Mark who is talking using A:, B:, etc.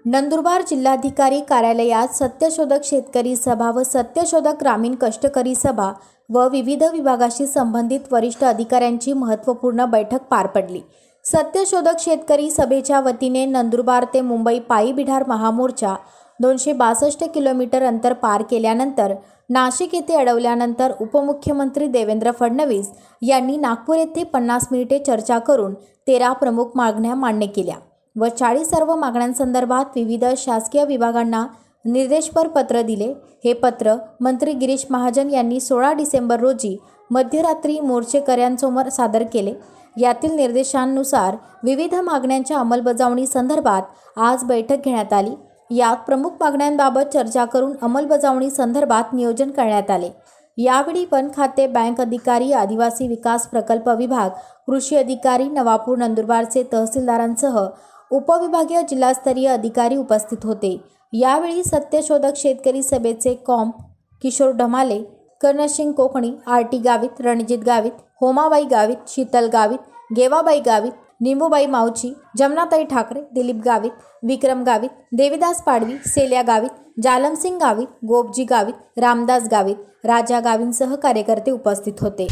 A: नंदुरबार जिल्हाधिकारी कार्यालयात सत्यशोधक शेतकरी सभा व सत्यशोधक ग्रामीण कष्टकरी सभा व विविध विभागाशी संबंधित वरिष्ठ अधिकाऱ्यांची महत्त्वपूर्ण बैठक पार पडली। सत्यशोधक शेतकरी सभेच्या वतीने नंदुरबार ते मुंबई पायी बिढार महामोर्चा 262 किलोमीटर अंतर पार केल्यानंतर नाशिक येथे अडवल्यानंतर उपमुख्यमंत्री देवेंद्र फडणवीस यांनी नागपूर येथे 50 मिनिटे चर्चा करून 13 प्रमुख मागण्या मान्य केल्या व 40 सर्व मागण्यांसंदर्भात विविध शासकीय विभागांना निर्देशपर पत्र दिले। हे पत्र मंत्री गिरीश महाजन यांनी 16 डिसेंबर रोजी मध्यरात्री मोर्चेकऱ्यांसमोर सादर केले। यातील निर्देशांनुसार विविध मागण्यांच्या अंमलबजावणी संदर्भात आज बैठक घेण्यात आली। यात प्रमुख मागण्यांबाबत चर्चा करून अंमलबजावणी संदर्भात नियोजन करण्यात आले। यावेळी वन खाते, बँक अधिकारी, आदिवासी विकास प्रकल्प विभाग, कृषी अधिकारी, नवापूर नंदुरबारचे तहसीलदारांसह उपविभागीय जिल्हास्तरीय अधिकारी उपस्थित होते। यावेळी सत्यशोधक शेतकरी सभेचे कॉम किशोर ढमाले, कर्णसिंग कोकणी, आरटी गावित, रणजित गावित, होमाबाई गावित, शीतल गावित, गेवाबाई गावित, निंबूबाई मावची, जमनाताई ठाकरे, दिलीप गावित, विक्रम गावित, देवीदास पाडवी, सेल्या गावित, जालमसिंग गावित, गोपजी गावित, रामदास गावित, राजा गावितसह कार्यकर्ते उपस्थित होते।